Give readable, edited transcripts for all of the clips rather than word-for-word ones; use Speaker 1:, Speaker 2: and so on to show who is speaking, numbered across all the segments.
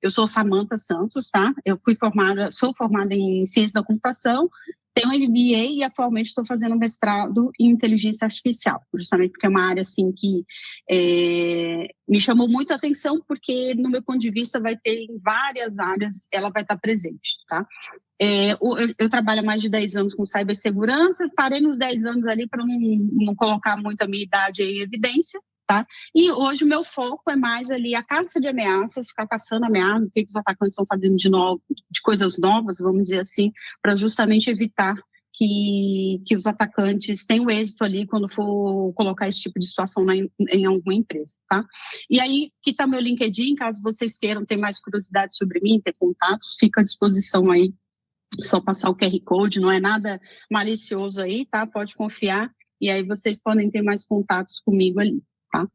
Speaker 1: Eu sou Samantha Santos, tá? Sou formada em Ciência da Computação, tenho um MBA e atualmente estou fazendo mestrado em Inteligência Artificial, justamente porque é uma área, assim, que me chamou muito a atenção, porque, no meu ponto de vista, vai ter em várias áreas, ela vai estar presente, tá? Eu trabalho há mais de 10 anos com cibersegurança, parei nos 10 anos ali para não colocar muito a minha idade em evidência, tá? E hoje o meu foco é mais ali a caça de ameaças, ficar caçando ameaças, o que os atacantes estão fazendo de novo, de coisas novas, vamos dizer assim, para justamente evitar que os atacantes tenham êxito ali quando for colocar esse tipo de situação em alguma empresa, tá? E aí, aqui está meu LinkedIn, caso vocês queiram ter mais curiosidade sobre mim, ter contatos, fica à disposição aí. Só passar o QR Code, não é nada malicioso aí, tá? Pode confiar, e aí vocês podem ter mais contatos comigo ali, tá?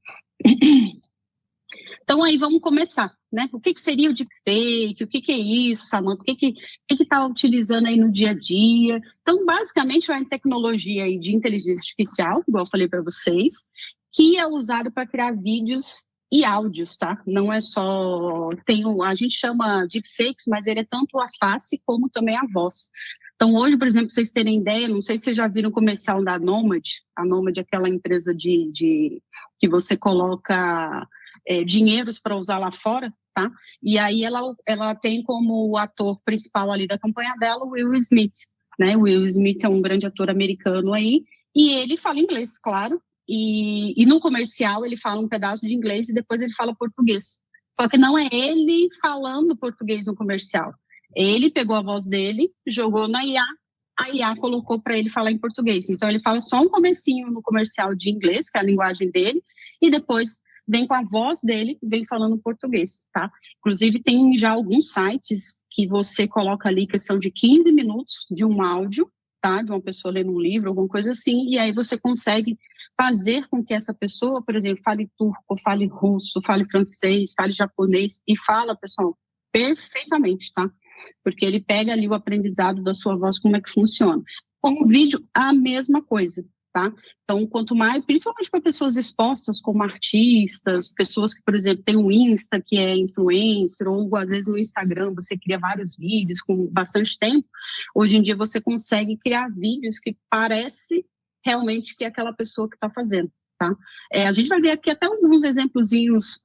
Speaker 1: Então, aí vamos começar, né? O que seria o deepfake? O que é isso, Samantha? O que está utilizando aí no dia a dia? Então, basicamente, é uma tecnologia aí de inteligência artificial, igual eu falei para vocês, que é usado para criar vídeos e áudios, tá? Não é só... a gente chama deepfakes, mas ele é tanto a face como também a voz. Então, hoje, por exemplo, pra vocês terem ideia, não sei se vocês já viram o comercial da Nomad. A Nomad é aquela empresa que você coloca dinheiros para usar lá fora, tá? E aí ela tem como ator principal ali da campanha dela o Will Smith, né? O Will Smith é um grande ator americano aí, e ele fala inglês, claro, e no comercial ele fala um pedaço de inglês e depois ele fala português. Só que não é ele falando português no comercial. Ele pegou a voz dele, jogou na IA, a IA colocou para ele falar em português. Então, ele fala só um comecinho no comercial de inglês, que é a linguagem dele, e depois vem com a voz dele, vem falando português, tá? Inclusive, tem já alguns sites que você coloca ali questão de 15 minutos de um áudio, tá? De uma pessoa lendo um livro, alguma coisa assim, e aí você consegue fazer com que essa pessoa, por exemplo, fale turco, fale russo, fale francês, fale japonês, e fala, pessoal, perfeitamente, tá? Porque ele pega ali o aprendizado da sua voz, como é que funciona. Com o vídeo, a mesma coisa, tá? Então, quanto mais, principalmente para pessoas expostas como artistas, pessoas que, por exemplo, têm um Insta, que é influencer, ou às vezes no Instagram você cria vários vídeos com bastante tempo, hoje em dia você consegue criar vídeos que parece realmente que é aquela pessoa que está fazendo. Tá? A gente vai ver aqui até alguns exemplozinhos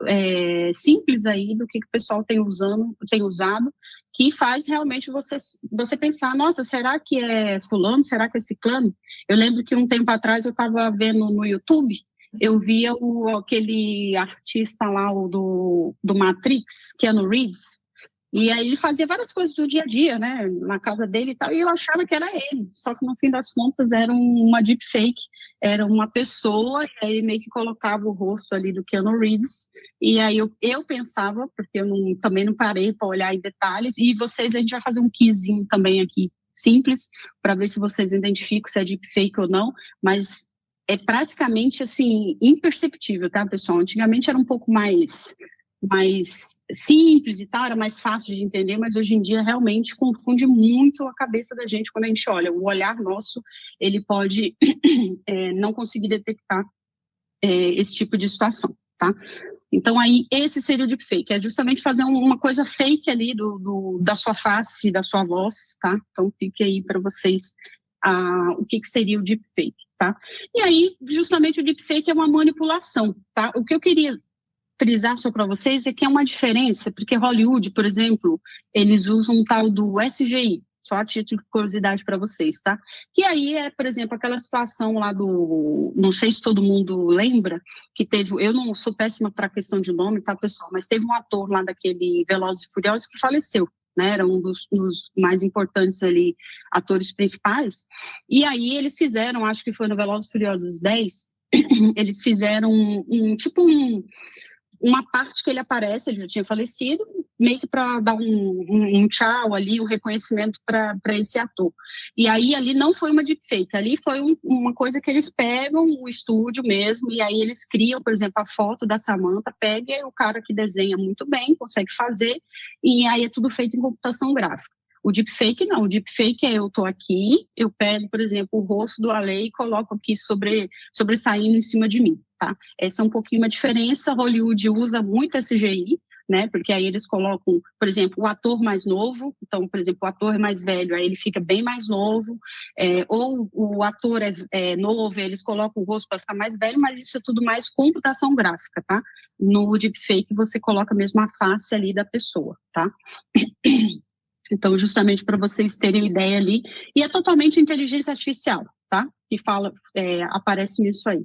Speaker 1: simples aí do que o pessoal tem usado, que faz realmente você pensar, nossa, será que é fulano, será que é ciclano? Eu lembro que um tempo atrás eu estava vendo no YouTube, eu via aquele artista lá, do Matrix, Keanu Reeves, e aí ele fazia várias coisas do dia a dia, né, na casa dele e tal, e eu achava que era ele, só que no fim das contas era uma deepfake, era uma pessoa, e aí meio que colocava o rosto ali do Keanu Reeves, e aí eu pensava, porque eu também não parei para olhar em detalhes, e a gente vai fazer um quizinho também aqui, simples, para ver se vocês identificam se é deepfake ou não, mas é praticamente, assim, imperceptível, tá, pessoal? Antigamente era um pouco mais simples e tal, era mais fácil de entender, mas hoje em dia realmente confunde muito a cabeça da gente quando a gente olha. O olhar nosso, ele pode não conseguir detectar esse tipo de situação, tá? Então, aí, esse seria o deepfake, é justamente fazer uma coisa fake ali da sua face, da sua voz, tá? Então, fique aí para vocês o que seria o deepfake, tá? E aí, justamente, o deepfake é uma manipulação, tá? O que eu queria frisar só para vocês é que é uma diferença, porque Hollywood, por exemplo, eles usam um tal do SGI, só a título de curiosidade para vocês, tá? Que aí é, por exemplo, aquela situação lá não sei se todo mundo lembra, que teve, eu não sou péssima para a questão de nome, tá, pessoal, mas teve um ator lá daquele Velozes e Furiosos que faleceu, né, era um dos mais importantes ali, atores principais, e aí eles fizeram, acho que foi no Velozes e Furiosos 10, eles fizeram uma parte que ele aparece, ele já tinha falecido, meio que para dar um tchau ali, um reconhecimento para esse ator. E aí ali não foi uma deepfake, ali foi uma coisa que eles pegam o estúdio mesmo, e aí eles criam, por exemplo, a foto da Samantha, pega o cara que desenha muito bem, consegue fazer, e aí é tudo feito em computação gráfica. O deepfake não, o deepfake é eu estou aqui, eu pego, por exemplo, o rosto do Ale e coloco aqui sobressaindo em cima de mim, tá? Essa é um pouquinho uma diferença, Hollywood usa muito SGI, né? Porque aí eles colocam, por exemplo, o ator mais novo, então, por exemplo, o ator é mais velho, aí ele fica bem mais novo, ou o ator é novo, eles colocam o rosto para ficar mais velho, mas isso é tudo mais computação gráfica, tá? No deepfake você coloca mesmo a face ali da pessoa, tá? Então, justamente para vocês terem ideia ali, e é totalmente inteligência artificial, tá? Que fala, aparece nisso aí.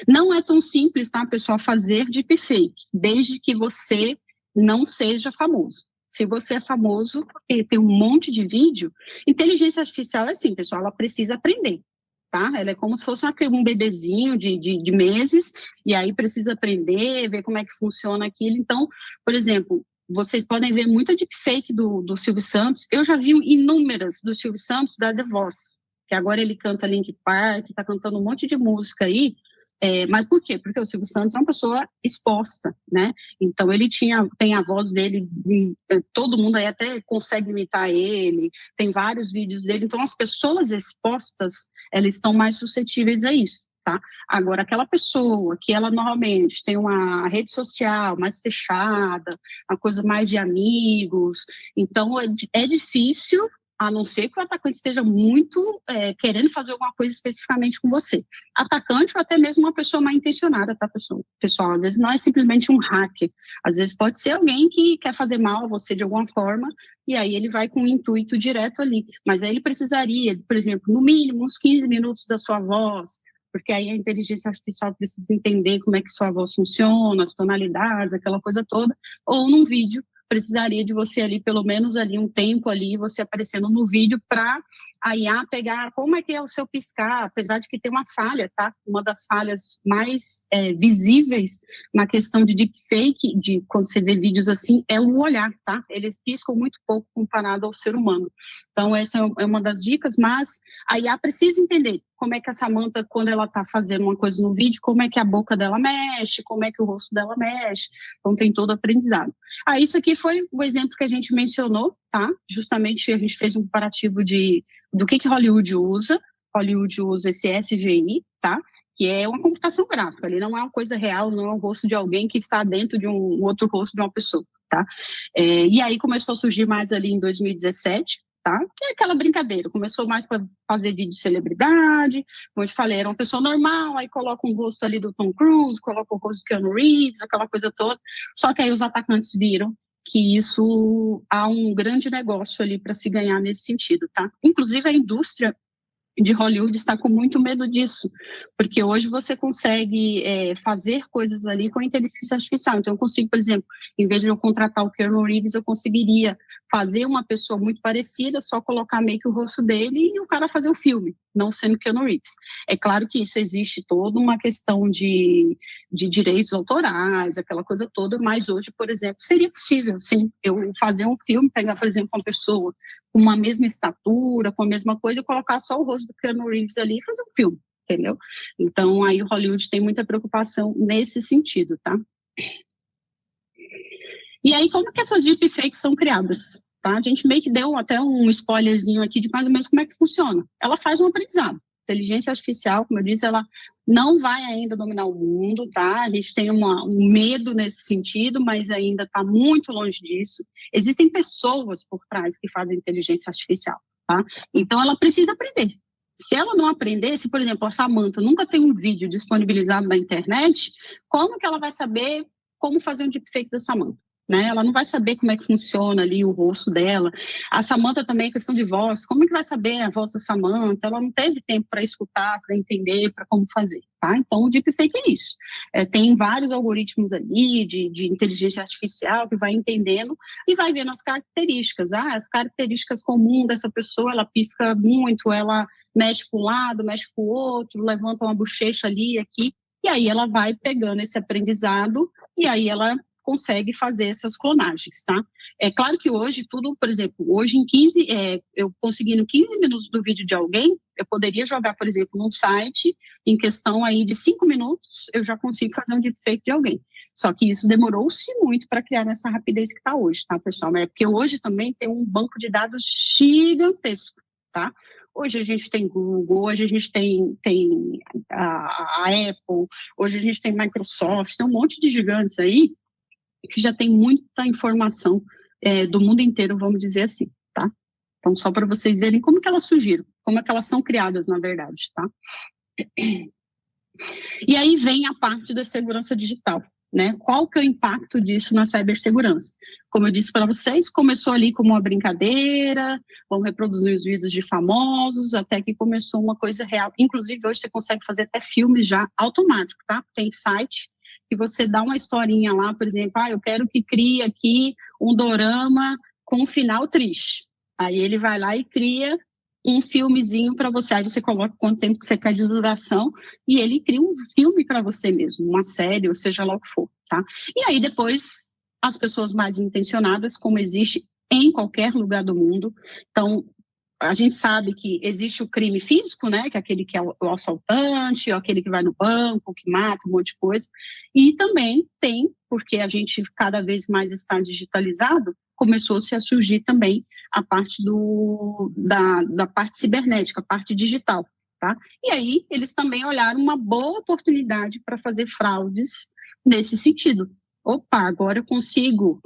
Speaker 1: Não é tão simples, tá, pessoal, fazer deepfake, desde que você não seja famoso. Se você é famoso, porque tem um monte de vídeo, inteligência artificial é assim, pessoal, ela precisa aprender, tá? Ela é como se fosse um bebezinho de meses, e aí precisa aprender, ver como é que funciona aquilo. Então, por exemplo, vocês podem ver muita deepfake do Silvio Santos. Eu já vi inúmeras do Silvio Santos da The Voice, que agora ele canta Linkin Park, está cantando um monte de música aí. Mas por quê? Porque o Silvio Santos é uma pessoa exposta, né? Então ele tem a voz dele, todo mundo aí até consegue imitar ele, tem vários vídeos dele. Então as pessoas expostas, elas estão mais suscetíveis a isso, tá? Agora, aquela pessoa que ela normalmente tem uma rede social mais fechada, uma coisa mais de amigos, então é difícil, a não ser que o atacante esteja muito querendo fazer alguma coisa especificamente com você. Atacante ou até mesmo uma pessoa mal intencionada, tá, pessoal? Às vezes não é simplesmente um hacker, às vezes pode ser alguém que quer fazer mal a você de alguma forma, e aí ele vai com um intuito direto ali. Mas aí ele precisaria, por exemplo, no mínimo uns 15 minutos da sua voz, porque aí a inteligência artificial precisa entender como é que sua voz funciona, as tonalidades, aquela coisa toda, ou num vídeo, precisaria de você ali, pelo menos ali um tempo ali, você aparecendo no vídeo para a IA pegar como é que é o seu piscar, apesar de que tem uma falha, tá? Uma das falhas mais visíveis na questão de deepfake, de quando você vê vídeos assim, é o olhar, tá? Eles piscam muito pouco comparado ao ser humano. Então, essa é uma das dicas, mas a IA precisa entender como é que a Samantha, quando ela está fazendo uma coisa no vídeo, como é que a boca dela mexe, como é que o rosto dela mexe. Então, tem todo o aprendizado. Isso aqui foi o exemplo que a gente mencionou, tá? Justamente a gente fez um comparativo do que Hollywood usa. Hollywood usa esse SGI, tá? Que é uma computação gráfica, ele não é uma coisa real, não é um rosto de alguém que está dentro de um outro rosto de uma pessoa, tá? E aí começou a surgir mais ali em 2017, tá? Que é aquela brincadeira, começou mais para fazer vídeo de celebridade, como eu te falei, era uma pessoa normal, aí coloca um rosto ali do Tom Cruise, coloca o rosto do Keanu Reeves, aquela coisa toda, só que aí os atacantes viram que isso há um grande negócio ali para se ganhar nesse sentido, tá? Inclusive a indústria de Hollywood está com muito medo disso, porque hoje você consegue fazer coisas ali com inteligência artificial. Então, eu consigo, por exemplo, em vez de eu contratar o Keanu Reeves, eu conseguiria fazer uma pessoa muito parecida, só colocar meio que o rosto dele e o cara fazer o filme, não sendo Keanu Reeves. É claro que isso existe toda uma questão de direitos autorais, aquela coisa toda, mas hoje, por exemplo, seria possível, sim, eu fazer um filme, pegar, por exemplo, uma pessoa com uma mesma estatura, com a mesma coisa, e colocar só o rosto do Keanu Reeves ali e fazer um filme, entendeu? Então, aí o Hollywood tem muita preocupação nesse sentido, tá? E aí, como que essas deepfakes são criadas? Tá? A gente meio que deu até um spoilerzinho aqui de mais ou menos como é que funciona. Ela faz um aprendizado. Inteligência artificial, como eu disse, ela não vai ainda dominar o mundo, tá? A gente tem um medo nesse sentido, mas ainda está muito longe disso. Existem pessoas por trás que fazem inteligência artificial, tá? Então, ela precisa aprender. Se ela não aprender, se, por exemplo, a Samantha nunca tem um vídeo disponibilizado na internet, como que ela vai saber como fazer um deepfake da Samantha? Né? Ela não vai saber como é que funciona ali o rosto dela. A Samantha também, questão de voz, como é que vai saber a voz da Samantha? Ela não teve tempo para escutar, para entender, para como fazer, tá? Então, o deepfake é isso. Tem vários algoritmos ali de inteligência artificial que vai entendendo e vai vendo as características. As características comuns dessa pessoa, ela pisca muito, ela mexe para um lado, mexe para o outro, levanta uma bochecha ali e aqui, e aí ela vai pegando esse aprendizado e aí ela consegue fazer essas clonagens, tá? É claro que hoje tudo, por exemplo, hoje em 15, eu conseguindo 15 minutos do vídeo de alguém, eu poderia jogar, por exemplo, num site, em questão aí de 5 minutos, eu já consigo fazer um deepfake de alguém. Só que isso demorou-se muito para criar nessa rapidez que está hoje, tá, pessoal? É porque hoje também tem um banco de dados gigantesco, tá? Hoje a gente tem Google, hoje a gente tem a Apple, hoje a gente tem Microsoft, tem um monte de gigantes aí que já tem muita informação do mundo inteiro, vamos dizer assim, tá? Então, só para vocês verem como que elas surgiram, como é que elas são criadas, na verdade, tá? E aí vem a parte da segurança digital, né? Qual que é o impacto disso na cibersegurança? Como eu disse para vocês, começou ali como uma brincadeira, vamos reproduzir os vídeos de famosos, até que começou uma coisa real. Inclusive, hoje você consegue fazer até filmes já automático, tá? Tem site que você dá uma historinha lá, por exemplo, eu quero que crie aqui um dorama com um final triste. Aí ele vai lá e cria um filmezinho para você, aí você coloca quanto tempo que você quer de duração e ele cria um filme para você mesmo, uma série, ou seja lá o que for, tá? E aí depois as pessoas mais intencionadas, como existe em qualquer lugar do mundo, então a gente sabe que existe o crime físico, né, que é aquele que é o assaltante, ou aquele que vai no banco, que mata, um monte de coisa, e também tem, porque a gente cada vez mais está digitalizado, começou-se a surgir também a parte da parte cibernética, a parte digital, tá? E aí eles também olharam uma boa oportunidade para fazer fraudes nesse sentido. Opa, agora eu consigo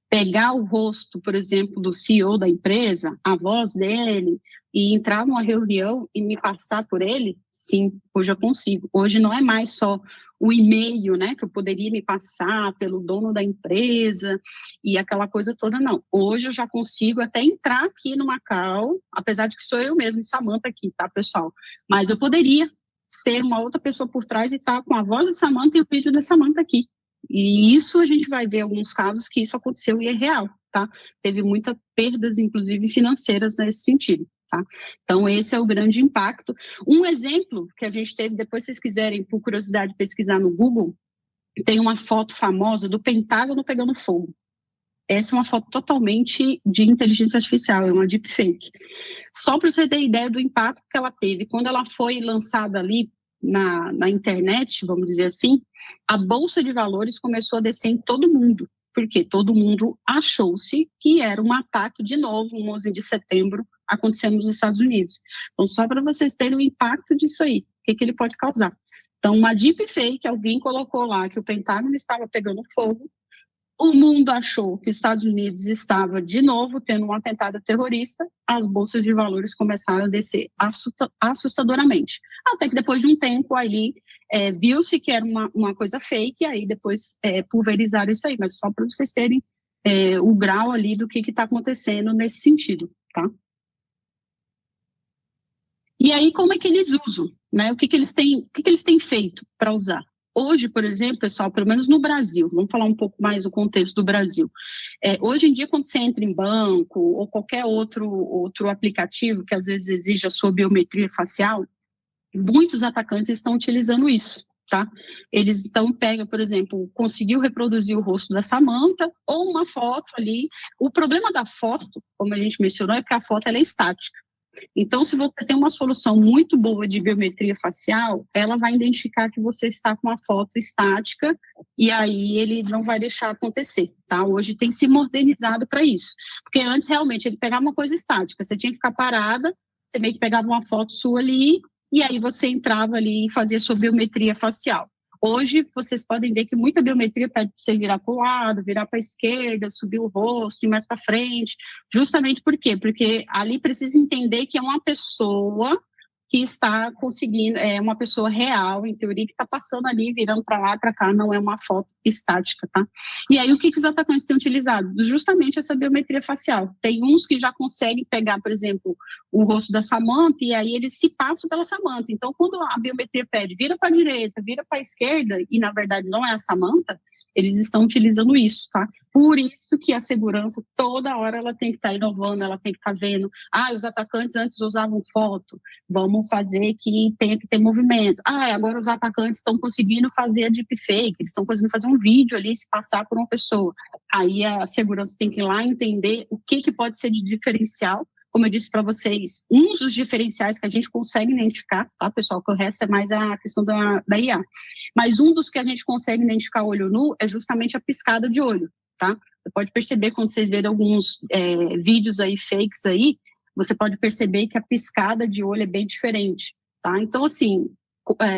Speaker 1: pegar o rosto, por exemplo, do CEO da empresa, a voz dele, e entrar numa reunião e me passar por ele? Sim, hoje eu consigo. Hoje não é mais só o e-mail, né, que eu poderia me passar pelo dono da empresa e aquela coisa toda, não. Hoje eu já consigo até entrar aqui no Macau, apesar de que sou eu mesmo, Samantha aqui, tá, pessoal? Mas eu poderia ser uma outra pessoa por trás e estar com a voz da Samantha e o vídeo da Samantha aqui. E isso a gente vai ver alguns casos que isso aconteceu e é real, tá? Teve muitas perdas, inclusive financeiras, nesse sentido, tá? Então, esse é o grande impacto. Um exemplo que a gente teve, depois se vocês quiserem, por curiosidade, pesquisar no Google, tem uma foto famosa do Pentágono pegando fogo. Essa é uma foto totalmente de inteligência artificial, é uma deepfake. Só para você ter ideia do impacto que ela teve. Quando ela foi lançada ali na internet, vamos dizer assim, a Bolsa de Valores começou a descer em todo mundo, porque todo mundo achou-se que era um ataque de novo, um 11 de setembro, acontecendo nos Estados Unidos. Então, só para vocês terem o impacto disso aí, o que ele pode causar. Então, uma deepfake, alguém colocou lá que o Pentágono estava pegando fogo, o mundo achou que os Estados Unidos estava de novo tendo um atentado terrorista, as bolsas de valores começaram a descer assustadoramente. Até que depois de um tempo ali, viu-se que era uma coisa fake, e aí depois pulverizaram isso aí, mas só para vocês terem o grau ali do que está acontecendo nesse sentido, tá? E aí, como é que eles usam? Né? O que eles têm feito para usar? Hoje, por exemplo, pessoal, pelo menos no Brasil, vamos falar um pouco mais do contexto do Brasil. Hoje em dia, quando você entra em banco ou qualquer outro aplicativo que às vezes exige a sua biometria facial, muitos atacantes estão utilizando isso, tá? Eles então pegam, por exemplo, conseguiu reproduzir o rosto da Samantha ou uma foto ali. O problema da foto, como a gente mencionou, é que a foto ela é estática. Então, se você tem uma solução muito boa de biometria facial, ela vai identificar que você está com uma foto estática e aí ele não vai deixar acontecer, tá? Hoje tem se modernizado para isso. Porque antes, realmente, ele pegava uma coisa estática, você tinha que ficar parada, você meio que pegava uma foto sua ali e aí você entrava ali e fazia sua biometria facial. Hoje, vocês podem ver que muita biometria pede para você virar para o lado, virar para a esquerda, subir o rosto, ir mais para frente. Justamente por quê? Porque ali precisa entender que é uma pessoa que está conseguindo, é uma pessoa real, em teoria, que está passando ali, virando para lá e para cá, não é uma foto estática, tá? E aí, o que os atacantes têm utilizado? Justamente essa biometria facial. Tem uns que já conseguem pegar, por exemplo, o rosto da Samantha, e aí eles se passam pela Samantha. Então, quando a biometria pede, vira para a direita, vira para a esquerda, e na verdade não é a Samantha, eles estão utilizando isso, tá? Por isso que a segurança, toda hora, ela tem que estar inovando, ela tem que estar vendo. Os atacantes antes usavam foto, vamos fazer que tenha que ter movimento. Agora os atacantes estão conseguindo fazer a deepfake, eles estão conseguindo fazer um vídeo ali, se passar por uma pessoa. Aí a segurança tem que ir lá entender o que pode ser de diferencial. Como eu disse para vocês, uns dos diferenciais que a gente consegue identificar, tá, pessoal, que o resto é mais a questão da IA. Mas um dos que a gente consegue identificar olho nu é justamente a piscada de olho, tá? Você pode perceber quando vocês verem alguns vídeos aí, fakes aí, você pode perceber que a piscada de olho é bem diferente, tá? Então, assim,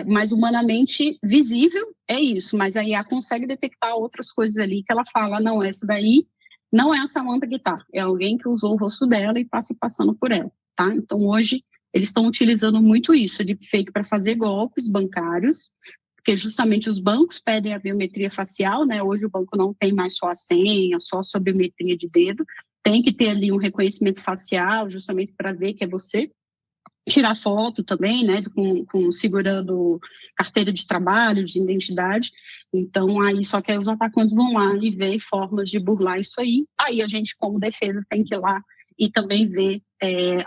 Speaker 1: mais humanamente visível, é isso, mas a IA consegue detectar outras coisas ali que ela fala, não, essa daí não é a Samantha que tá, é alguém que usou o rosto dela e está se passando por ela, tá? Então, hoje, eles estão utilizando muito isso, deepfake, para fazer golpes bancários, porque justamente os bancos pedem a biometria facial, né? Hoje o banco não tem mais só a senha, só a biometria de dedo, tem que ter ali um reconhecimento facial, justamente para ver que é você. Tirar foto também, né, segurando carteira de trabalho, de identidade. Então, aí só que aí os atacantes vão lá e ver formas de burlar isso aí. Aí a gente, como defesa, tem que ir lá e também ver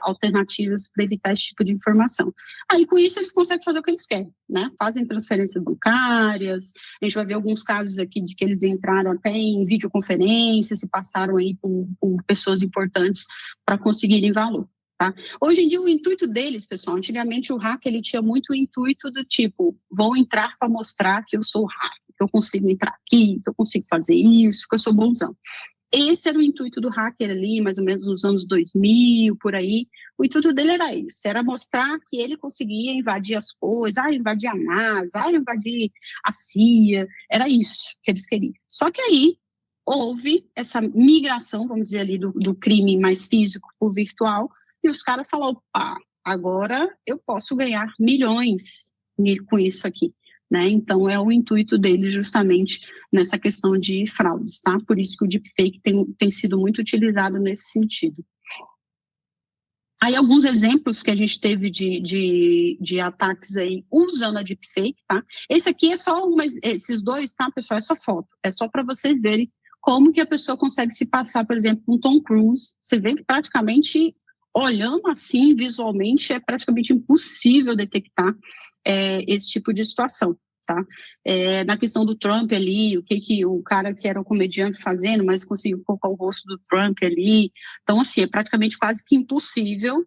Speaker 1: alternativas para evitar esse tipo de informação. Aí, com isso, eles conseguem fazer o que eles querem, né? Fazem transferências bancárias, a gente vai ver alguns casos aqui de que eles entraram até em videoconferências e passaram aí por pessoas importantes para conseguirem valor. Tá? Hoje em dia, o intuito deles, pessoal, antigamente o hacker ele tinha muito o intuito do tipo, vou entrar para mostrar que eu sou hacker, que eu consigo entrar aqui, que eu consigo fazer isso, que eu sou bonzão. Esse era o intuito do hacker ali, mais ou menos nos anos 2000, por aí. O intuito dele era isso, era mostrar que ele conseguia invadir as coisas, invadir a NASA, invadir a CIA, era isso que eles queriam. Só que aí houve essa migração, vamos dizer ali, do crime mais físico para o virtual, e os caras falaram, opa, agora eu posso ganhar milhões com isso aqui. Né? Então, é o intuito dele justamente nessa questão de fraudes, tá? Por isso que o deepfake tem sido muito utilizado nesse sentido. Aí, alguns exemplos que a gente teve de ataques aí usando a deepfake, tá? Esse aqui é só esses dois, tá, pessoal? É só foto. É só para vocês verem como que a pessoa consegue se passar, por exemplo, com Tom Cruise. Você vê que praticamente, olhando assim, visualmente, é praticamente impossível detectar esse tipo de situação. Tá? Na questão do Trump ali, o que o cara que era um comediante fazendo, mas conseguiu colocar o rosto do Trump ali. Então, assim, é praticamente quase que impossível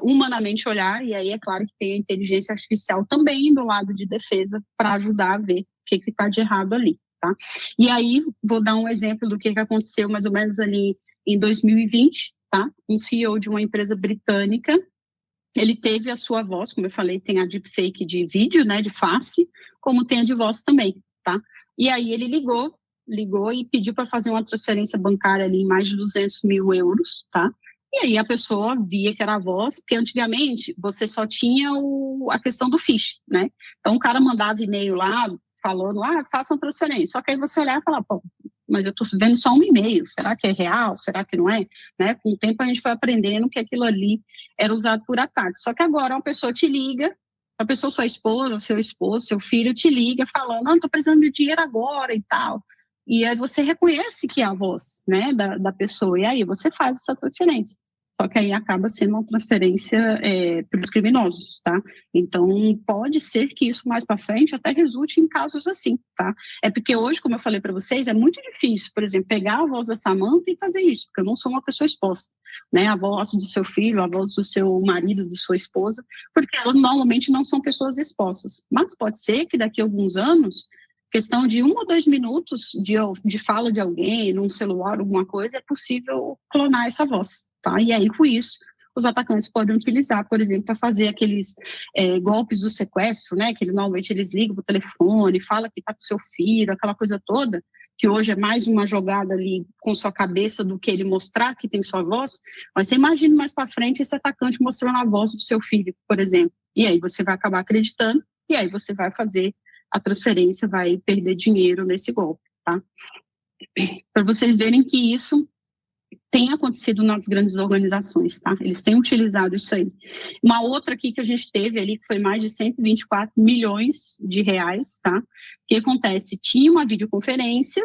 Speaker 1: humanamente olhar, e aí é claro que tem a inteligência artificial também do lado de defesa para ajudar a ver o que está de errado ali. Tá? E aí, vou dar um exemplo do que aconteceu mais ou menos ali em 2020, tá? Um CEO de uma empresa britânica, ele teve a sua voz, como eu falei, tem a deepfake de vídeo, né, de face, como tem a de voz também, tá? E aí ele ligou e pediu para fazer uma transferência bancária ali em mais de 200 mil euros, tá? E aí a pessoa via que era a voz, porque antigamente você só tinha a questão do phishing, né? Então o cara mandava e-mail lá, falando, faça uma transferência. Só que aí você olhava e falava, pô, mas eu estou vendo só um e-mail, será que é real, será que não é? Né? Com o tempo a gente foi aprendendo que aquilo ali era usado por ataque. Só que agora uma pessoa te liga, a pessoa, sua esposa, seu esposo, seu filho te liga falando, estou precisando de dinheiro agora e tal. E aí você reconhece que é a voz, né, da pessoa, e aí você faz essa transferência. Só que aí acaba sendo uma transferência para os criminosos, tá? Então, pode ser que isso mais para frente até resulte em casos assim, tá? É porque hoje, como eu falei para vocês, é muito difícil, por exemplo, pegar a voz da Samantha e fazer isso, porque eu não sou uma pessoa exposta, né? A voz do seu filho, a voz do seu marido, de sua esposa, porque elas normalmente não são pessoas expostas. Mas pode ser que daqui a alguns anos, questão de 1 ou 2 minutos de fala de alguém, num celular, alguma coisa, é possível clonar essa voz, tá? E aí, com isso, os atacantes podem utilizar, por exemplo, para fazer aqueles golpes do sequestro, né? Que normalmente eles ligam para o telefone, fala que está com seu filho, aquela coisa toda, que hoje é mais uma jogada ali com sua cabeça do que ele mostrar que tem sua voz. Mas você imagina mais para frente esse atacante mostrando a voz do seu filho, por exemplo. E aí você vai acabar acreditando, e aí você vai fazer a transferência, vai perder dinheiro nesse golpe, tá? Para vocês verem que isso tem acontecido nas grandes organizações, tá? Eles têm utilizado isso aí. Uma outra aqui que a gente teve ali, que foi mais de 124 milhões de reais, tá? O que acontece? Tinha uma videoconferência,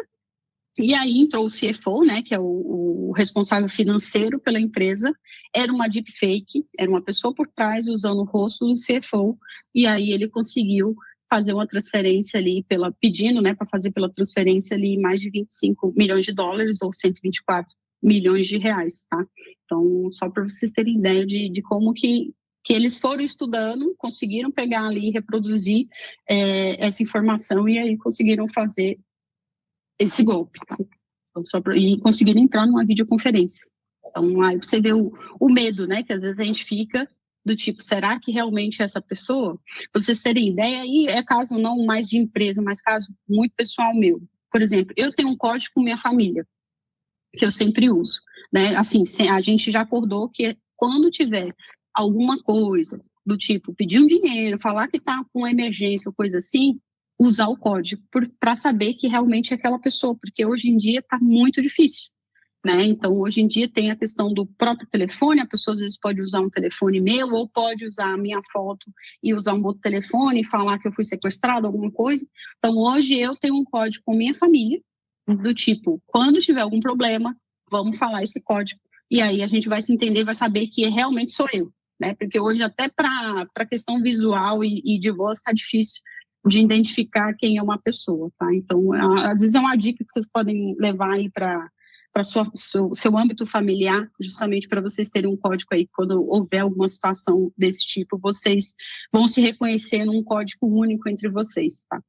Speaker 1: e aí entrou o CFO, né, que é o responsável financeiro pela empresa, era uma deepfake, era uma pessoa por trás usando o rosto do CFO, e aí ele conseguiu fazer uma transferência ali, pedindo, né, para fazer pela transferência ali mais de 25 milhões de dólares ou 124 milhões de reais, tá? Então, só para vocês terem ideia de como que eles foram estudando, conseguiram pegar ali, reproduzir essa informação e aí conseguiram fazer esse golpe, tá? Então, e conseguiram entrar numa videoconferência. Então, aí você vê o medo, né, que às vezes a gente fica do tipo, será que realmente é essa pessoa? Pra vocês terem ideia, aí é caso não mais de empresa, mas caso muito pessoal meu. Por exemplo, eu tenho um código com minha família, que eu sempre uso, né? Assim, a gente já acordou que quando tiver alguma coisa do tipo pedir um dinheiro, falar que está com uma emergência ou coisa assim, usar o código para saber que realmente é aquela pessoa, porque hoje em dia está muito difícil, né? Então, hoje em dia tem a questão do próprio telefone, a pessoa às vezes pode usar um telefone meu ou pode usar a minha foto e usar um outro telefone e falar que eu fui sequestrado, alguma coisa. Então, hoje eu tenho um código com minha família, do tipo, quando tiver algum problema, vamos falar esse código. E aí a gente vai se entender, vai saber que realmente sou eu, né? Porque hoje até para a questão visual e de voz está difícil de identificar quem é uma pessoa, tá? Então, às vezes é uma dica que vocês podem levar aí para seu âmbito familiar, justamente para vocês terem um código aí, quando houver alguma situação desse tipo, vocês vão se reconhecer num código único entre vocês, tá?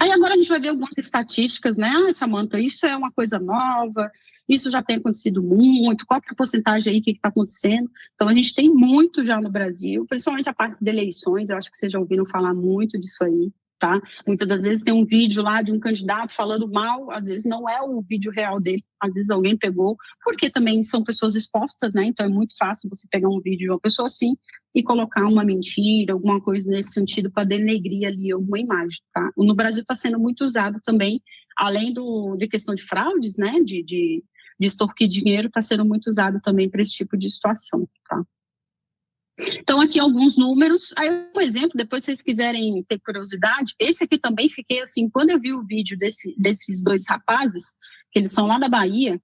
Speaker 1: Aí agora a gente vai ver algumas estatísticas, né? Samantha, isso é uma coisa nova, isso já tem acontecido muito, qual que é a porcentagem aí, o que está acontecendo? Então, a gente tem muito já no Brasil, principalmente a parte de eleições, eu acho que vocês já ouviram falar muito disso aí, tá? Muitas das vezes tem um vídeo lá de um candidato falando mal, às vezes não é o vídeo real dele, às vezes alguém pegou, porque também são pessoas expostas, né? Então, é muito fácil você pegar um vídeo de uma pessoa assim e colocar uma mentira, alguma coisa nesse sentido para denegrir ali alguma imagem, tá? No Brasil está sendo muito usado também, além de questão de fraudes, né, de extorquir dinheiro, está sendo muito usado também para esse tipo de situação, tá? Então, aqui alguns números, aí um exemplo, depois se vocês quiserem ter curiosidade, esse aqui também fiquei assim, quando eu vi o vídeo desses dois rapazes, que eles são lá da Bahia,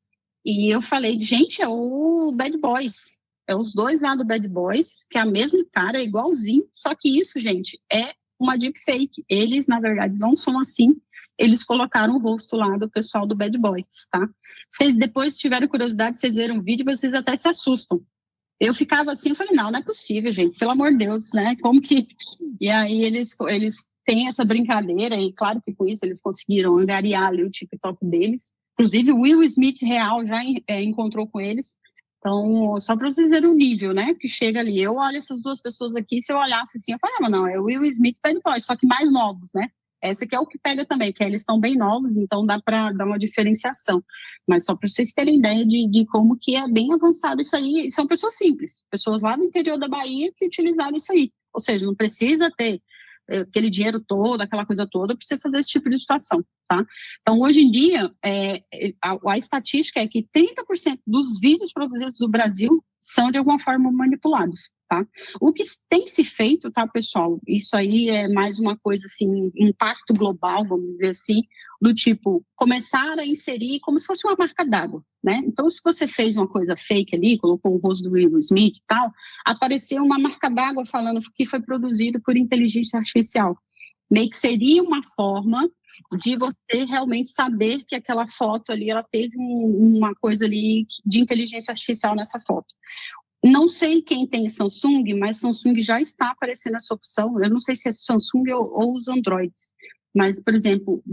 Speaker 1: e eu falei, gente, é o Bad Boys, é os dois lá do Bad Boys, que é a mesma cara, é igualzinho, só que isso, gente, é uma deepfake, eles, na verdade, não são assim, eles colocaram o rosto lá do pessoal do Bad Boys, tá? Vocês depois tiverem curiosidade, vocês verem o vídeo, vocês até se assustam. Eu ficava assim, eu falei, não é possível, gente, pelo amor de Deus, né? Como que... E aí eles têm essa brincadeira, e claro que com isso eles conseguiram angariar ali o TikTok deles. Inclusive o Will Smith real já encontrou com eles. Então, só para vocês verem o nível, né? Que chega ali. Eu olho essas duas pessoas aqui, se eu olhasse assim, eu falava, não, é o Will Smith e Bad Boy, só que mais novos, né? Essa que é o que pega também, que eles estão bem novos, então dá para dar uma diferenciação. Mas só para vocês terem ideia de como que é bem avançado isso aí. São pessoas simples, pessoas lá do interior da Bahia que utilizaram isso aí. Ou seja, não precisa ter aquele dinheiro todo, aquela coisa toda, para você fazer esse tipo de situação, tá? Então, hoje em dia, a estatística é que 30% dos vídeos produzidos no Brasil são, de alguma forma, manipulados, tá? O que tem se feito, tá, pessoal? Isso aí é mais uma coisa, assim, impacto global, vamos dizer assim, do tipo, começar a inserir como se fosse uma marca d'água, né? Então, se você fez uma coisa fake ali, colocou o rosto do Will Smith e tal, apareceu uma marca d'água falando que foi produzido por inteligência artificial. Meio que seria uma forma de você realmente saber que aquela foto ali, ela teve uma coisa ali de inteligência artificial nessa foto. Não sei quem tem Samsung, mas Samsung já está aparecendo essa opção. Eu não sei se é Samsung ou os Androids. Mas, por exemplo,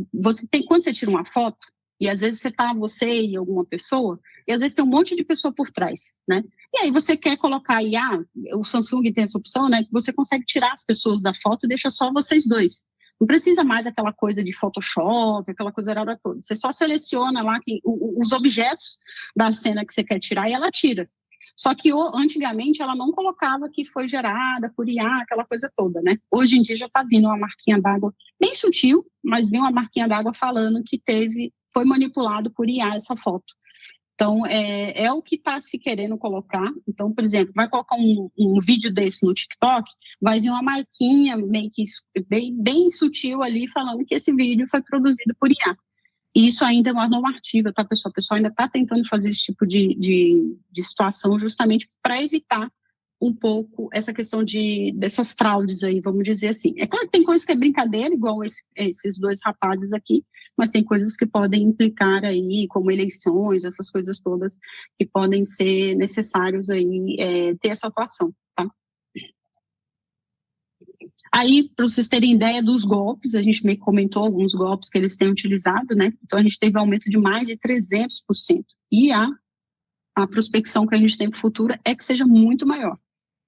Speaker 1: quando você tira uma foto, e às vezes você e alguma pessoa, e às vezes tem um monte de pessoa por trás, né? E aí você quer colocar aí, o Samsung tem essa opção, né? Que você consegue tirar as pessoas da foto e deixa só vocês dois. Não precisa mais aquela coisa de Photoshop, aquela coisa errada toda. Você só seleciona lá os objetos da cena que você quer tirar e ela tira. Só que antigamente ela não colocava que foi gerada por IA, aquela coisa toda, né? Hoje em dia já está vindo uma marquinha d'água bem sutil, mas vem uma marquinha d'água falando que foi manipulado por IA essa foto. Então, é o que está se querendo colocar. Então, por exemplo, vai colocar um vídeo desse no TikTok, vai vir uma marquinha meio que bem sutil ali falando que esse vídeo foi produzido por IA. E isso ainda é uma normativa, tá, pessoal? O pessoal ainda está tentando fazer esse tipo de situação justamente para evitar um pouco essa questão dessas fraudes aí, vamos dizer assim. É claro que tem coisas que é brincadeira, igual esses dois rapazes aqui, mas tem coisas que podem implicar aí, como eleições, essas coisas todas, que podem ser necessários aí ter essa atuação, tá? Aí, para vocês terem ideia dos golpes, a gente meio que comentou alguns golpes que eles têm utilizado, né? Então, a gente teve um aumento de mais de 300%. E a prospecção que a gente tem para o futuro é que seja muito maior,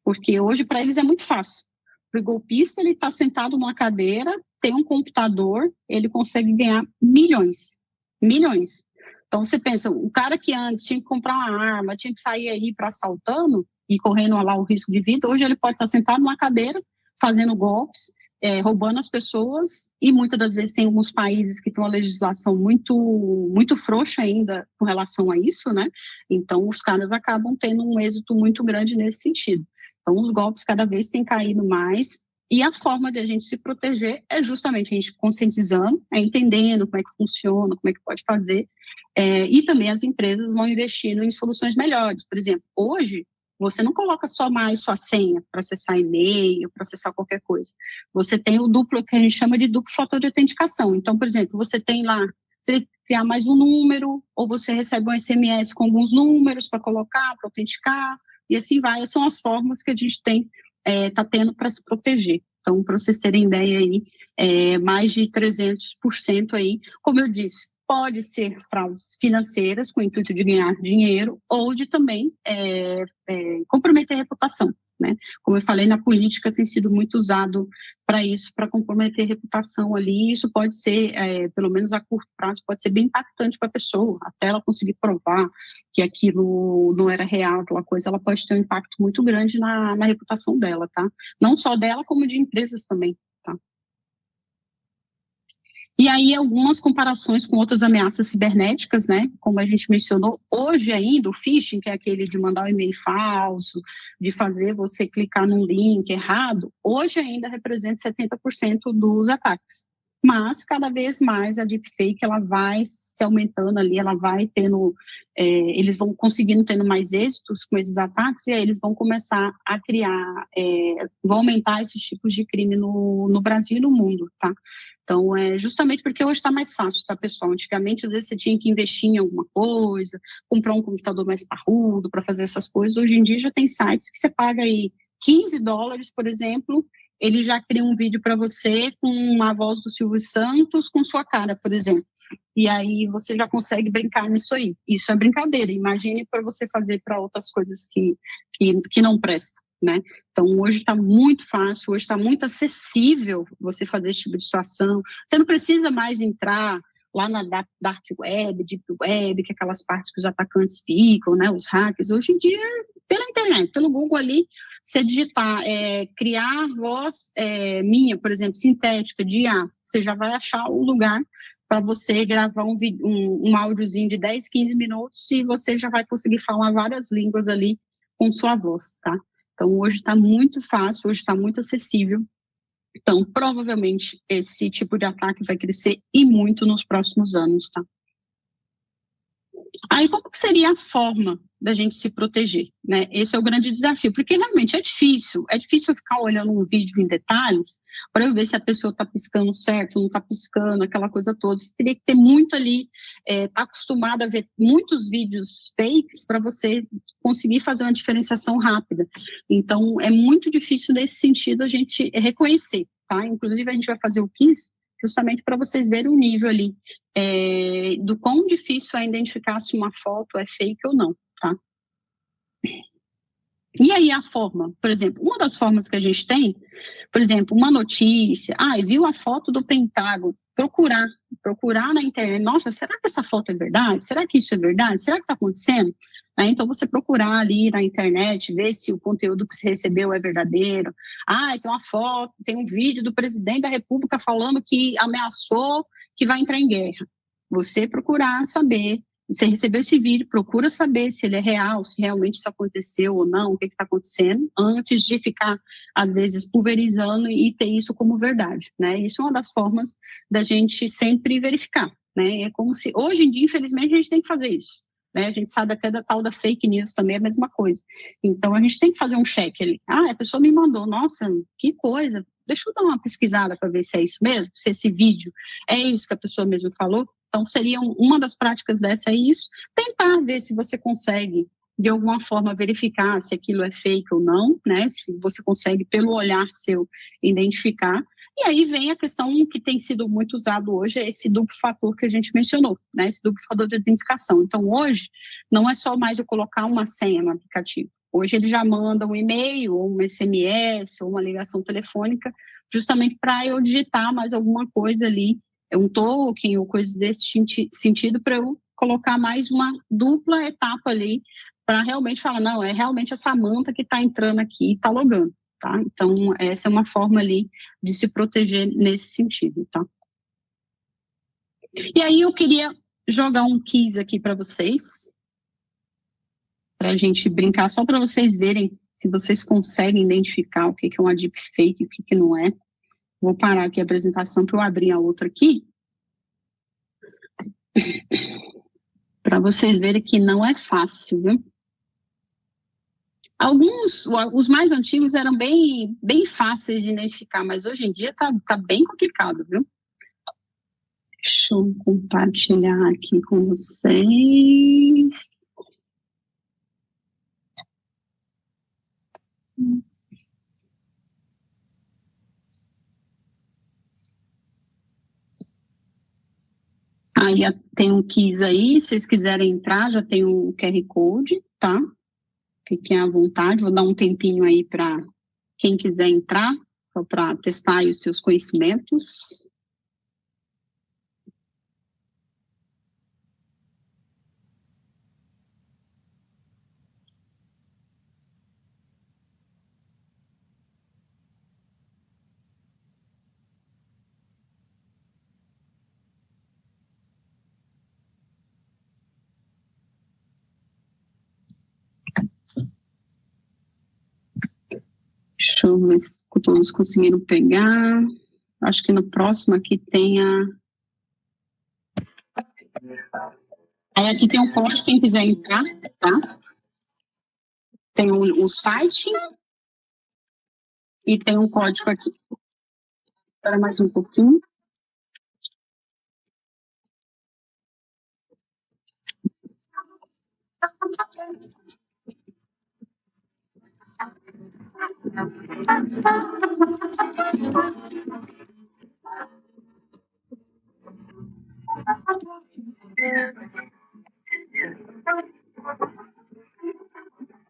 Speaker 1: porque hoje para eles é muito fácil. Para o golpista, ele está sentado numa cadeira, tem um computador, ele consegue ganhar milhões, milhões. Então você pensa, o cara que antes tinha que comprar uma arma, tinha que sair aí para assaltando e correndo lá o risco de vida, hoje ele pode estar sentado numa cadeira, fazendo golpes, roubando as pessoas, e muitas das vezes tem alguns países que têm uma legislação muito frouxa ainda com relação a isso, né? Então os caras acabam tendo um êxito muito grande nesse sentido. Então os golpes cada vez têm caído mais, e a forma de a gente se proteger é justamente a gente conscientizando, entendendo como é que funciona, como é que pode fazer, e também as empresas vão investindo em soluções melhores. Por exemplo, hoje, você não coloca só mais sua senha para acessar e-mail, para acessar qualquer coisa. Você tem o duplo, que a gente chama de duplo fator de autenticação. Então, por exemplo, você tem lá, você criar mais um número, ou você recebe um SMS com alguns números para colocar, para autenticar, e assim vai. Essas são as formas que a gente está tendo para se proteger. Então, para vocês terem ideia aí, mais de 300% aí, como eu disse, pode ser fraudes financeiras com o intuito de ganhar dinheiro ou de também comprometer a reputação, né? Como eu falei, na política tem sido muito usado para isso, para comprometer a reputação ali. Isso pode ser, pelo menos a curto prazo, pode ser bem impactante para a pessoa, até ela conseguir provar que aquilo não era real, aquela coisa, ela pode ter um impacto muito grande na reputação dela, tá? Não só dela, como de empresas também, tá? E aí, algumas comparações com outras ameaças cibernéticas, né? Como a gente mencionou, hoje ainda, o phishing, que é aquele de mandar um e-mail falso, de fazer você clicar num link errado, hoje ainda representa 70% dos ataques. Mas, cada vez mais, a deepfake, ela vai se aumentando ali, ela vai tendo, eles vão conseguindo tendo mais êxitos com esses ataques, e aí eles vão começar a criar, vão aumentar esses tipos de crime no Brasil e no mundo, tá? Então, justamente porque hoje está mais fácil, tá, pessoal? Antigamente, às vezes, você tinha que investir em alguma coisa, comprar um computador mais parrudo para fazer essas coisas. Hoje em dia, já tem sites que você paga aí $15, por exemplo, ele já cria um vídeo para você com a voz do Silvio Santos, com sua cara, por exemplo. E aí, você já consegue brincar nisso aí. Isso é brincadeira. Imagine para você fazer para outras coisas que não prestam, né? Então, hoje está muito fácil, hoje está muito acessível você fazer esse tipo de situação. Você não precisa mais entrar lá na dark web, deep web, que é aquelas partes que os atacantes ficam, né, os hackers. Hoje em dia, pela internet, pelo Google ali, você digitar, criar voz minha, por exemplo, sintética, de IA, você já vai achar o lugar para você gravar um áudiozinho de 10, 15 minutos e você já vai conseguir falar várias línguas ali com sua voz, tá? Então, hoje está muito fácil, hoje está muito acessível. Então, provavelmente, esse tipo de ataque vai crescer e muito nos próximos anos, tá? Aí, como que seria a forma da gente se proteger, né? Esse é o grande desafio, porque realmente é difícil eu ficar olhando um vídeo em detalhes para eu ver se a pessoa está piscando certo, não está piscando, aquela coisa toda. Você teria que ter muito ali, tá acostumado a ver muitos vídeos fakes para você conseguir fazer uma diferenciação rápida. Então, é muito difícil nesse sentido a gente reconhecer, tá? Inclusive, a gente vai fazer o quiz justamente para vocês verem o nível ali do quão difícil é identificar se uma foto é fake ou não, tá? E aí a forma, por exemplo, uma das formas que a gente tem, por exemplo, uma notícia, viu a foto do Pentágono, procurar na internet, nossa, será que essa foto é verdade? Será que isso é verdade? Será que está acontecendo? Então, você procurar ali na internet, ver se o conteúdo que você recebeu é verdadeiro. Tem uma foto, tem um vídeo do presidente da República falando que ameaçou que vai entrar em guerra. Você procurar saber, você recebeu esse vídeo, procura saber se ele é real, se realmente isso aconteceu ou não, o que está acontecendo, antes de ficar, às vezes, pulverizando e ter isso como verdade, né? Isso é uma das formas da gente sempre verificar, né? É como se, hoje em dia, infelizmente, a gente tem que fazer isso. Né? A gente sabe até da tal da fake news também é a mesma coisa. Então, a gente tem que fazer um check ali. A pessoa me mandou, nossa, que coisa. Deixa eu dar uma pesquisada para ver se é isso mesmo, se esse vídeo é isso que a pessoa mesmo falou. Então, seria uma das práticas dessa é isso. Tentar ver se você consegue, de alguma forma, verificar se aquilo é fake ou não, né? Se você consegue, pelo olhar seu, identificar. E aí vem a questão que tem sido muito usado hoje, é esse duplo fator que a gente mencionou, né? Esse duplo fator de identificação. Então, hoje, não é só mais eu colocar uma senha no aplicativo. Hoje ele já manda um e-mail, ou um SMS, ou uma ligação telefônica, justamente para eu digitar mais alguma coisa ali, um token ou coisa desse sentido, para eu colocar mais uma dupla etapa ali, para realmente falar, não, é realmente a Samantha que está entrando aqui e está logando. Tá? Então, essa é uma forma ali de se proteger nesse sentido, tá? E aí eu queria jogar um quiz aqui para vocês, para a gente brincar, só para vocês verem se vocês conseguem identificar o que é uma deepfake e o que não é. Vou parar aqui a apresentação para eu abrir a outra aqui, para vocês verem que não é fácil, viu? Os mais antigos eram bem fáceis de identificar, mas hoje em dia tá bem complicado, viu? Deixa eu compartilhar aqui com vocês. Aí tem um quiz aí, se vocês quiserem entrar, já tem o QR Code, tá? Fiquem à vontade, vou dar um tempinho aí para quem quiser entrar, só para testar aí os seus conhecimentos. Deixa eu ver se todos conseguiram pegar. Acho que no próximo aqui tem a... Aí aqui tem um código, quem quiser entrar, tá? Tem o site e tem um código aqui. Espera mais um pouquinho.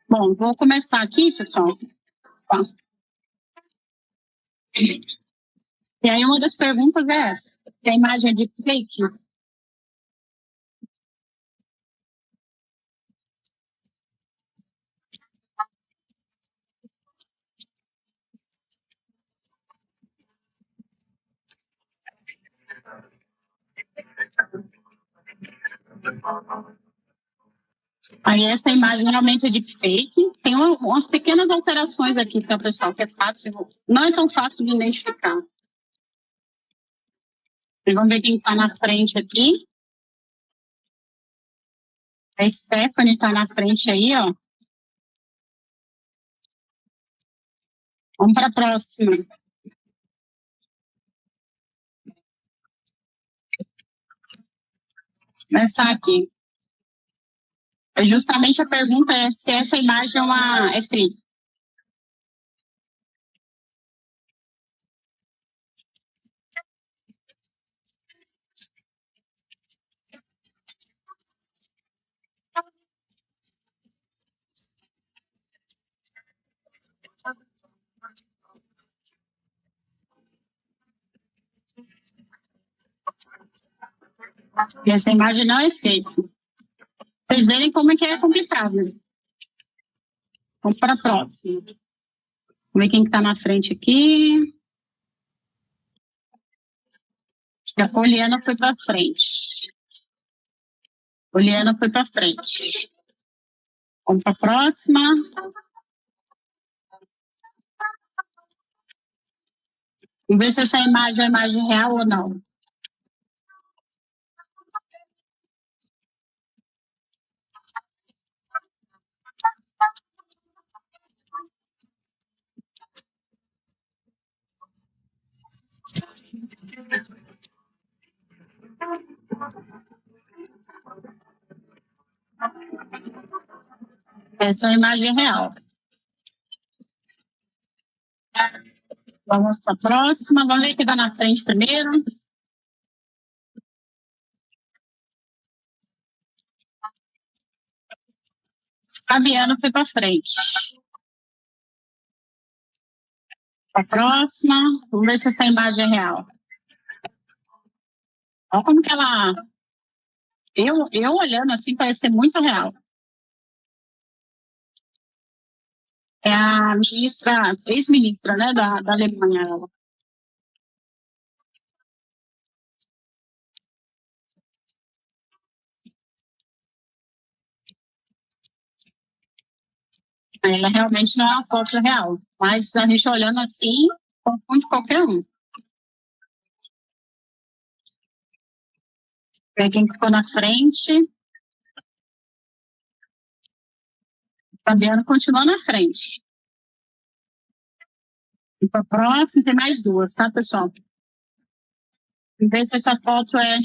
Speaker 1: Bom, vou começar aqui, pessoal. Tá? E aí uma das perguntas é essa: se a imagem é de fake? Aí essa imagem realmente é de fake. Tem umas pequenas alterações aqui, tá, pessoal? Que é fácil, não é tão fácil de identificar. Vamos ver quem está na frente aqui. A Stephanie está na frente aí, ó. Vamos para a próxima. Começar aqui. Justamente a pergunta é se essa imagem é fake. Essa imagem não é fake. Vocês verem como é que é complicado. Vamos para a próxima. Vamos ver quem está na frente aqui. A Poliana foi para frente. Poliana foi para frente. Vamos para a próxima. Vamos ver se essa imagem é imagem real ou não. Essa é a imagem real. Vamos para a próxima. Vamos ver quem está na frente primeiro. Fabiano foi para frente. A próxima. Vamos ver se essa imagem é real. Olha como que ela... Eu olhando assim, parece ser muito real. É a ministra, ex-ministra, né, da Alemanha. Ela. Ela realmente não é uma foto real. Mas a gente olhando assim, confunde qualquer um. Quem ficou na frente. O Fabiano continua na frente. E para a próxima, tem mais duas, tá, pessoal? Vamos ver se essa foto é.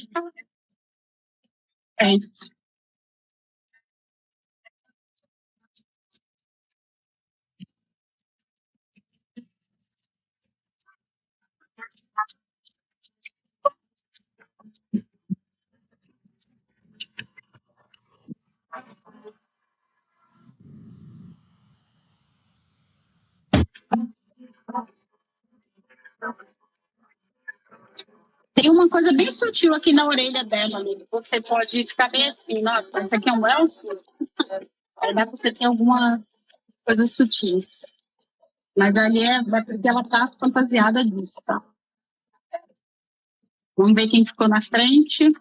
Speaker 1: Tem uma coisa bem sutil aqui na orelha dela, ali. Você pode ficar bem assim, nossa, mas isso aqui é um elfo? Aí dá pra você ter algumas coisas sutis. Mas ali é porque ela tá fantasiada disso, tá? Vamos ver quem ficou na frente.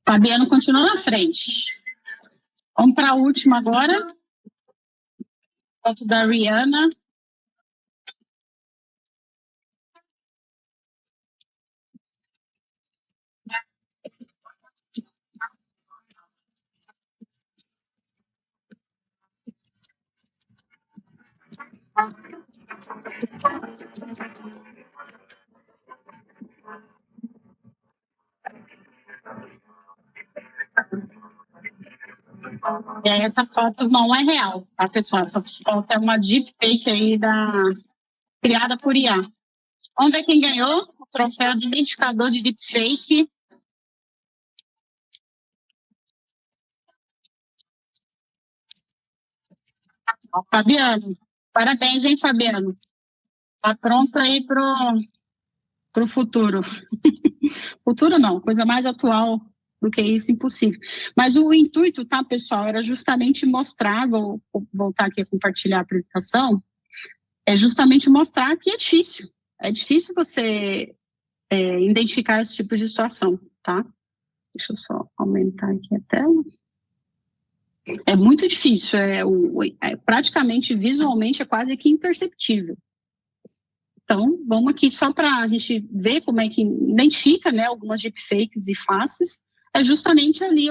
Speaker 1: Fabiano continua na frente. Vamos para a última agora. Foto da Rihanna. Essa foto não é real, tá, pessoal? Essa foto é uma deepfake aí criada por IA. Vamos ver quem ganhou o troféu de identificador de deepfake. Ó, Fabiano. Parabéns, hein, Fabiano? Tá pronto aí pro futuro. Futuro não, coisa mais atual do que isso, impossível. Mas o intuito, tá, pessoal, era justamente mostrar, vou voltar aqui a compartilhar a apresentação, é justamente mostrar que é difícil. É difícil você identificar esse tipo de situação, tá? Deixa eu só aumentar aqui a tela. É muito difícil, praticamente visualmente é quase que imperceptível. Então, vamos aqui só para a gente ver como é que identifica, né, algumas deepfakes e faces, é justamente ali,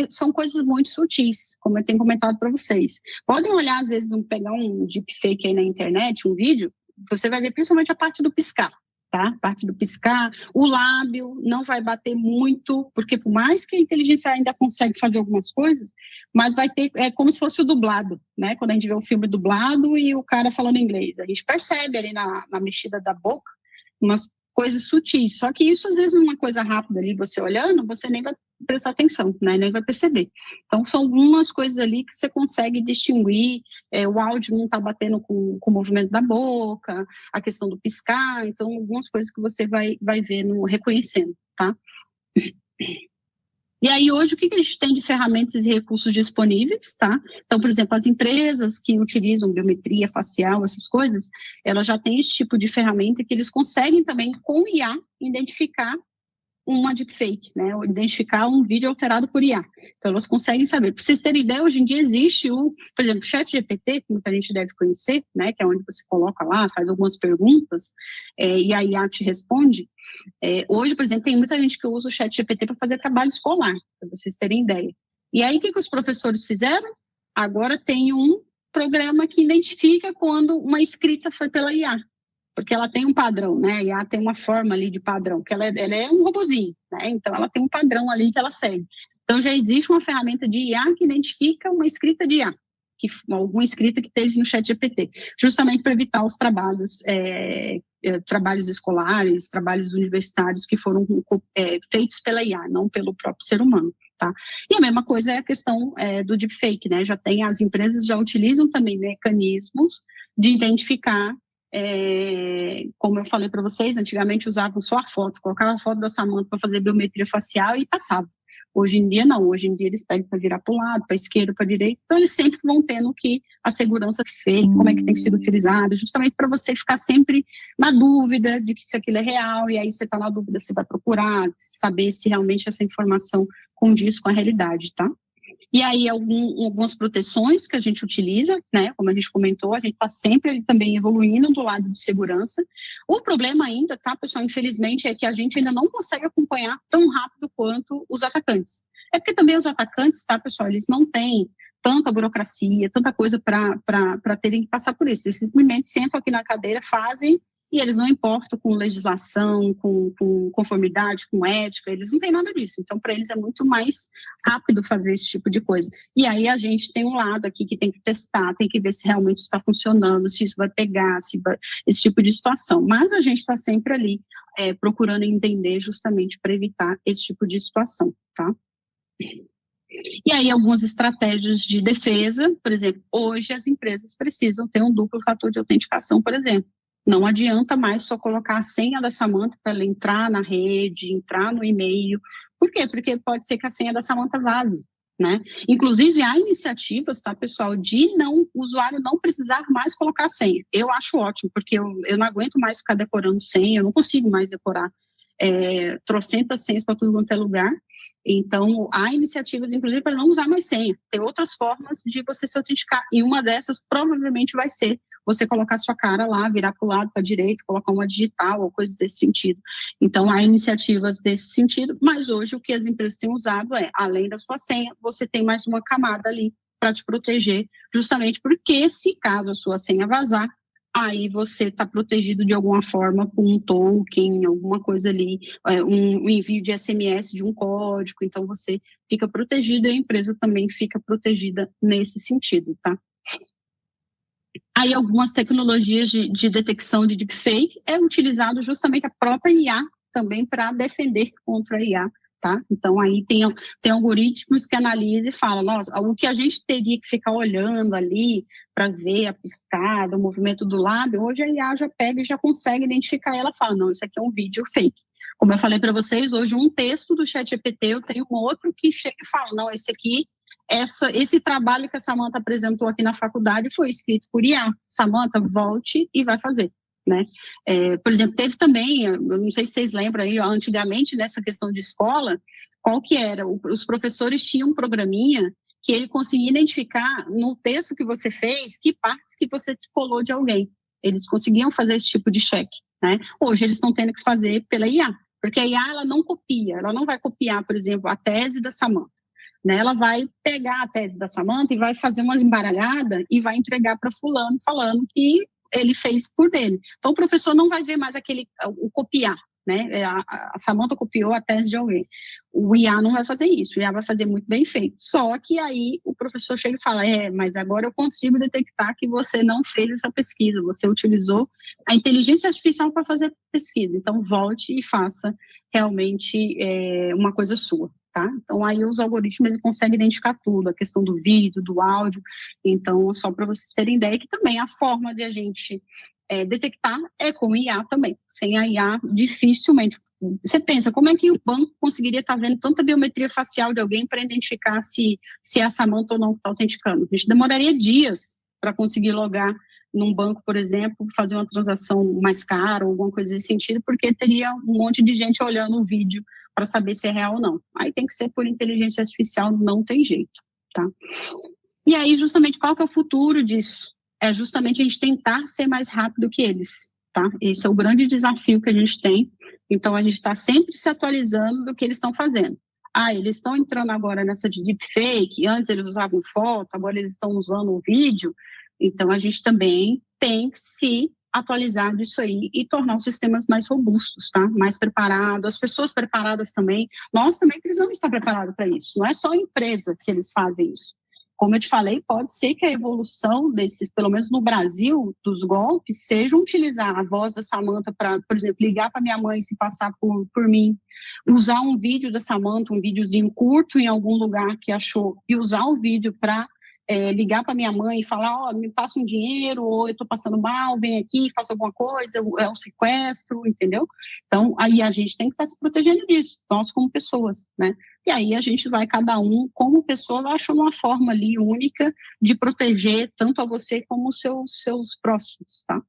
Speaker 1: são coisas muito sutis, como eu tenho comentado para vocês. Podem olhar, às vezes, pegar um deepfake aí na internet, um vídeo, você vai ver principalmente a parte do piscar, tá? A parte do piscar, o lábio não vai bater muito, porque por mais que a inteligência ainda consegue fazer algumas coisas, mas vai ter, é como se fosse o dublado, né? Quando a gente vê o filme dublado e o cara falando inglês, a gente percebe ali na mexida da boca umas coisas sutis, só que isso às vezes numa coisa rápida ali, você olhando, você nem vai prestar atenção, né? Nem vai perceber. Então são algumas coisas ali que você consegue distinguir, o áudio não está batendo com o movimento da boca, a questão do piscar, então algumas coisas que você vai ver reconhecendo, tá? E aí, hoje, o que a gente tem de ferramentas e recursos disponíveis, tá? Então, por exemplo, as empresas que utilizam biometria facial, essas coisas, elas já têm esse tipo de ferramenta que eles conseguem também, com IA, identificar uma deepfake, né? Ou identificar um vídeo alterado por IA. Então, elas conseguem saber. Para vocês terem ideia, hoje em dia existe por exemplo, o ChatGPT, que muita gente deve conhecer, né? Que é onde você coloca lá, faz algumas perguntas, e a IA te responde. Hoje, por exemplo, tem muita gente que usa o ChatGPT para fazer trabalho escolar, para vocês terem ideia. E aí, o que os professores fizeram? Agora tem um programa que identifica quando uma escrita foi pela IA, porque ela tem um padrão, né? A IA tem uma forma ali de padrão, que ela é um robozinho, né? Então, ela tem um padrão ali que ela segue. Então, já existe uma ferramenta de IA que identifica uma escrita de IA, alguma escrita que teve no ChatGPT, justamente para evitar os trabalhos escolares, trabalhos universitários que foram feitos pela IA, não pelo próprio ser humano. Tá? E a mesma coisa é a questão do deepfake, né? As empresas já utilizam também mecanismos de identificar, como eu falei para vocês, antigamente usavam só a foto, colocava a foto da Samantha para fazer biometria facial e passava. Hoje em dia, não. Hoje em dia, eles pedem para virar para o lado, para a esquerda, para a direita. Então, eles sempre vão tendo que a segurança feita, como é que tem sido utilizada, justamente para você ficar sempre na dúvida de que se aquilo é real, e aí você está na dúvida, você vai procurar, saber se realmente essa informação condiz com a realidade, tá? E aí, algumas proteções que a gente utiliza, né, como a gente comentou, a gente está sempre também evoluindo do lado de segurança. O problema ainda, tá, pessoal, infelizmente, é que a gente ainda não consegue acompanhar tão rápido quanto os atacantes. É porque também os atacantes, tá, pessoal, eles não têm tanta burocracia, tanta coisa para terem que passar por isso. Eles simplesmente sentam aqui na cadeira, fazem, e eles não importam com legislação, com conformidade, com ética, eles não têm nada disso. Então, para eles é muito mais rápido fazer esse tipo de coisa. E aí a gente tem um lado aqui que tem que testar, tem que ver se realmente está funcionando, se isso vai pegar, esse tipo de situação. Mas a gente está sempre ali procurando entender justamente para evitar esse tipo de situação, tá? E aí algumas estratégias de defesa, por exemplo, hoje as empresas precisam ter um duplo fator de autenticação, por exemplo. Não adianta mais só colocar a senha da Samantha para ela entrar na rede, entrar no e-mail. Por quê? Porque pode ser que a senha da Samantha vaze, né? Inclusive, há iniciativas, tá, pessoal, de o usuário não precisar mais colocar a senha. Eu acho ótimo, porque eu não aguento mais ficar decorando senha, eu não consigo mais decorar trocentas senhas para tudo quanto é lugar. Então, há iniciativas, inclusive, para não usar mais senha. Tem outras formas de você se autenticar, e uma dessas provavelmente vai ser você colocar sua cara lá, virar para o lado, para a direita, colocar uma digital ou coisas desse sentido. Então, há iniciativas desse sentido, mas hoje o que as empresas têm usado além da sua senha, você tem mais uma camada ali para te proteger, justamente porque se caso a sua senha vazar, aí você está protegido de alguma forma com um token, alguma coisa ali, um envio de SMS de um código, então você fica protegido e a empresa também fica protegida nesse sentido, tá? Aí algumas tecnologias de detecção de deepfake é utilizado justamente a própria IA também para defender contra a IA, tá? Então aí tem algoritmos que analisam e falam, nossa, o que a gente teria que ficar olhando ali para ver a piscada, o movimento do lábio, hoje a IA já pega e já consegue identificar, ela fala, não, isso aqui é um vídeo fake. Como eu falei para vocês, hoje um texto do ChatGPT, eu tenho um outro que chega e fala, não, esse aqui, esse trabalho que a Samantha apresentou aqui na faculdade foi escrito por IA. Samantha, volte e vai fazer, né? Por exemplo, teve também, eu não sei se vocês lembram aí, antigamente nessa questão de escola, qual que era? Os professores tinham um programinha que ele conseguia identificar no texto que você fez que partes que você colou de alguém. Eles conseguiam fazer esse tipo de cheque, né? Hoje eles estão tendo que fazer pela IA, porque a IA ela não copia, ela não vai copiar, por exemplo, a tese da Samantha. Né, ela vai pegar a tese da Samantha e vai fazer umas embaralhadas e vai entregar para fulano, falando que ele fez por dele. Então, o professor não vai ver mais o copiar, né? A Samantha copiou a tese de alguém. O IA não vai fazer isso, o IA vai fazer muito bem feito. Só que aí o professor chega e fala, mas agora eu consigo detectar que você não fez essa pesquisa, você utilizou a inteligência artificial para fazer a pesquisa. Então, volte e faça realmente uma coisa sua. Tá? Então, aí os algoritmos eles conseguem identificar tudo, a questão do vídeo, do áudio. Então, só para vocês terem ideia que também a forma de a gente detectar é com IA também. Sem a IA, dificilmente. Você pensa, como é que o banco conseguiria estar vendo tanta biometria facial de alguém para identificar se é a Samantha ou não que está autenticando? A gente demoraria dias para conseguir logar num banco, por exemplo, fazer uma transação mais cara ou alguma coisa nesse sentido, porque teria um monte de gente olhando o vídeo para saber se é real ou não. Aí tem que ser por inteligência artificial, não tem jeito, tá? E aí, justamente, qual que é o futuro disso? É justamente a gente tentar ser mais rápido que eles, tá? Esse é o grande desafio que a gente tem. Então, a gente está sempre se atualizando do que eles estão fazendo. Eles estão entrando agora nessa de deepfake, antes eles usavam foto, agora eles estão usando o vídeo. Então, a gente também tem que se atualizar disso aí e tornar os sistemas mais robustos, tá? Mais preparados, as pessoas preparadas também. Nós também precisamos estar preparados para isso. Não é só a empresa que eles fazem isso. Como eu te falei, pode ser que a evolução desses, pelo menos no Brasil, dos golpes, seja utilizar a voz da Samantha para, por exemplo, ligar para minha mãe e se passar por mim, usar um vídeo da Samantha, um videozinho curto em algum lugar que achou, e usar o vídeo para ligar para minha mãe e falar, ó, me passa um dinheiro, ou eu estou passando mal, vem aqui, faça alguma coisa, é um sequestro, entendeu? Então, aí a gente tem que estar se protegendo disso, nós como pessoas, né? E aí a gente vai, cada um, como pessoa, vai achando uma forma ali única de proteger tanto a você como os seus próximos, tá?